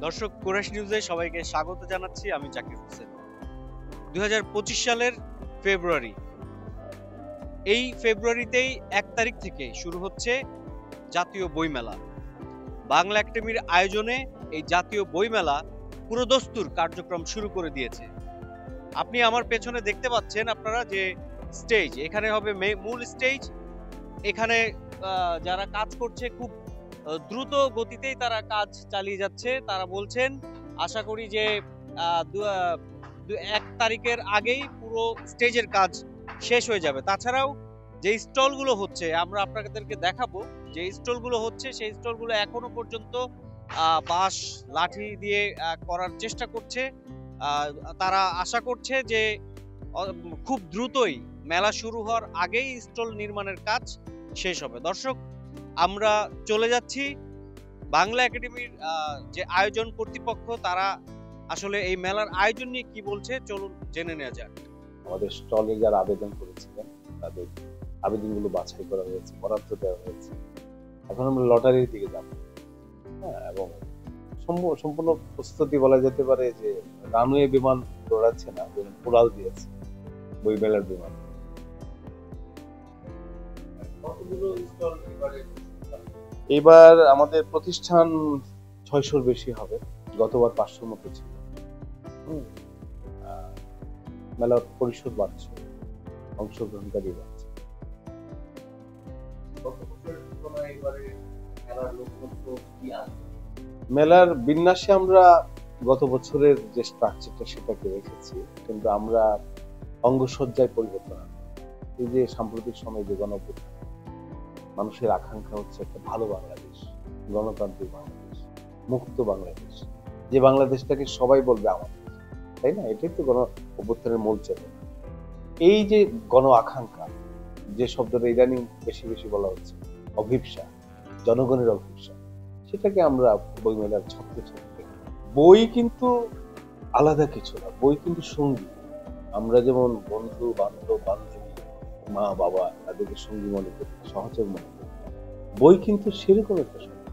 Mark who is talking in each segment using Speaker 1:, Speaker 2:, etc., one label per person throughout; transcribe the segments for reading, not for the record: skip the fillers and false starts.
Speaker 1: দর্শক, কুরাইশ নিউজে সবাইকে স্বাগত জানাচ্ছি। আমি জাকির হোসেন। 2025 সালের ফেব্রুয়ারি, এই ফেব্রুয়ারিতেই 1 তারিখ থেকে শুরু হচ্ছে জাতীয় বইমেলা। বাংলা একাডেমির আয়োজনে এই জাতীয় বইমেলা পুরোদস্তুর কার্যক্রম শুরু করে দিয়েছে। আপনি আমার পেছনে দেখতে পাচ্ছেন আপনারা যে স্টেজ, এখানে হবে মূল স্টেজ। এখানে যারা কাজ করছে খুব দ্রুত গতিতেই তারা কাজ চালিয়ে যাচ্ছে। তারা বলছেন আশা করি যে 1 তারিখের আগেই পুরো স্টেজের কাজ শেষ হয়ে যাবে। তাছাড়াও যে স্টলগুলো হচ্ছে, আমরা আপনাদেরকে দেখাবো যে স্টলগুলো হচ্ছে, সেই স্টলগুলো এখনো পর্যন্ত বাঁশ লাঠি দিয়ে করার চেষ্টা করছে। তারা আশা করছে যে খুব দ্রুতই মেলা শুরু হওয়ার আগেই স্টল নির্মাণের কাজ শেষ হবে। দর্শক, আমরা চলে যাচ্ছি বাংলা একাডেমির যে আয়োজন কর্তৃপক্ষ, তারা আসলে এই মেলার আয়োজন নিয়ে কি বলছে, চলুন জেনে নেওয়া যাক।
Speaker 2: আমাদের স্টলে যারা আবেদন করেছিলেন তাদের আবেদনগুলো বাছাই করা হয়েছে, বরাদ্দ দেওয়া হয়েছে। এখন আমরা লটারির দিকে যাব, এবং সম্পূর্ণ প্রস্তুতি বলা যেতে পারে যে রানওয়ে বিমান দৌড়াচ্ছে না, পোড়াল দিয়েছে বই মেলার বিমান। এবার আমাদের প্রতিষ্ঠান 600-র বেশি হবে, গতবার 500-র মতো ছিল। মেলার পরিসর বাড়ছে, অংশগ্রহণকারী বাড়ছে। মেলার বিন্যাসে আমরা গত বছরের যে স্ট্রাকচারটা সেটাকে রেখেছি, কিন্তু আমরা অঙ্গসজ্জায় পরিবর্তন আনব। এই যে সাম্প্রতিক সময় যে গণঅভ্যুত্থান, মানুষের আকাঙ্ক্ষা হচ্ছে একটা ভালো বাংলাদেশ, গণতান্ত্রিক বাংলাদেশ, মুক্ত বাংলাদেশ, যে বাংলাদেশটাকে সবাই বলবে আমাদের, তাই না? এটাই তো গণঅভ্যুত্থানের মূল চেতনা। এই যে গণ আকাঙ্ক্ষা, যে শব্দটা ইদানিং বেশি বেশি বলা হচ্ছে, অভিপ্সা, জনগণের অভিপ্সা, সেটাকে আমরা বইমেলার ছত্রে ছত্রে। বই কিন্তু আলাদা কিছু না, বই কিন্তু সঙ্গী। আমরা যেমন বন্ধু বান্ধব বান্ধবী, মা বাবা, তাদেরকে সঙ্গী মনে করি, সহচর মনে করি, বই কিন্তু সেরকম একটা সঙ্গী।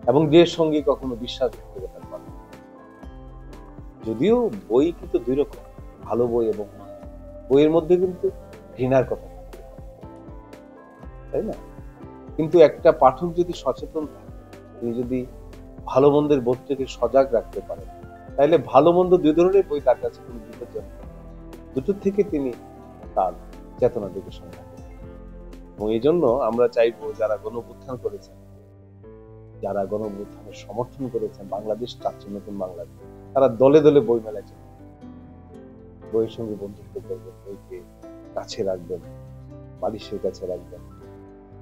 Speaker 2: এবং যে সঙ্গী কখনো বিশ্বাসঘাতকতা করে না। যদিও বই কিন্তু দুই রকম, ভালো বই এবং বইয়ের মধ্যে কিন্তু ঘৃণার কথা, তাই না? কিন্তু একটা পাঠক যদি সচেতন থাকে, তিনি যদি ভালো মন্দের বোধ থেকে সজাগ রাখতে পারেন, তাহলে ভালো মন্দ দুই ধরনের বই তার কাছে কোনো বিপজ্জনক, দুটোর থেকে তিনি তার চেতনা দিকে সন্ধান করেন। এবং এই জন্য আমরা চাইবো যারা গণঅভ্যুত্থান করেছেন, যারা গণঅভ্যুত্থানের সমর্থন করেছেন, বাংলাদেশ চাচ্ছে নতুন বাংলাদেশ, তারা দলে দলে বই মেলায় যাবেন, বইয়ের সঙ্গে বন্ধুত্ব করবেন, বইকে কাছে রাখবেন, বালিশের কাছে রাখবেন।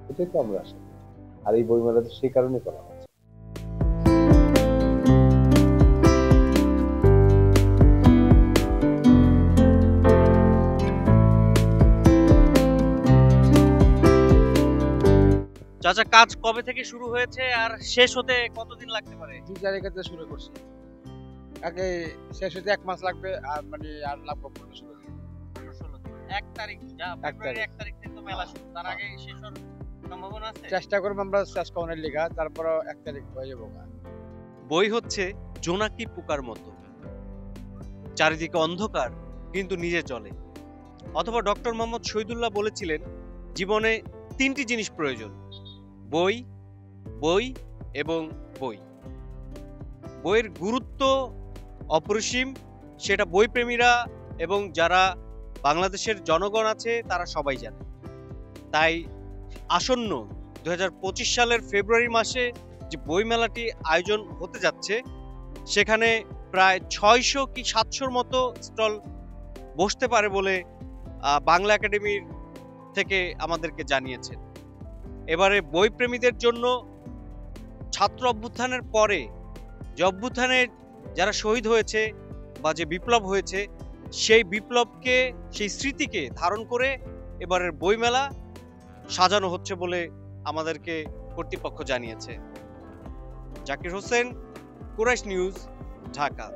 Speaker 2: এটাই তো আমরা আশা করি। আর এই বই মেলাতে সেই কারণে করা হচ্ছে।
Speaker 1: চাচা, কাজ কবে থেকে শুরু হয়েছে আর শেষ হতে কতদিন লাগতে পারে?
Speaker 3: 2 তারিখে শুরু করছি, আগে শেষ হতে 1 মাস লাগবে, আর আর লাগবে 15-16 দিন।
Speaker 1: 1 তারিখ, ফেব্রুয়ারি 1 তারিখ থেকে তো মেলা শুরু, তার আগে শেষ হওয়ার সম্ভাবনা আছে?
Speaker 3: চেষ্টা করব আমরা শেষ করার লিগা, তারপর 1 তারিখ হয়ে যাবো।
Speaker 1: বই হচ্ছে জোনাকি পোকার মতো, চারিদিকে অন্ধকার কিন্তু নিজে চলে। অথবা ডক্টর মোহাম্মদ শহীদুল্লাহ বলেছিলেন, জীবনে 3টি জিনিস প্রয়োজন: বই, বই এবং বই। বইয়ের গুরুত্ব অপরিসীম, সেটা বই প্রেমীরা এবং যারা বাংলাদেশের জনগণ আছে তারা সবাই জানে। তাই আসন্ন 2025 সালের ফেব্রুয়ারি মাসে যে বই মেলাটি আয়োজন হতে যাচ্ছে, সেখানে প্রায় 600 কি 700-র মতো স্টল বসতে পারে বলে বাংলা একাডেমির থেকে আমাদেরকে জানিয়েছেন। এবারে বই প্রেমীদের জন্য ছাত্র অভ্যুত্থানের পরে যে অভ্যুত্থানে যারা শহীদ হয়েছে বা যে বিপ্লব হয়েছে, সেই বিপ্লবকে, সেই স্মৃতিকে ধারণ করে এবারের বইমেলা সাজানো হচ্ছে বলে আমাদেরকে কর্তৃপক্ষ জানিয়েছে। জাকির হোসেন, কুরাইশ নিউজ, ঢাকা।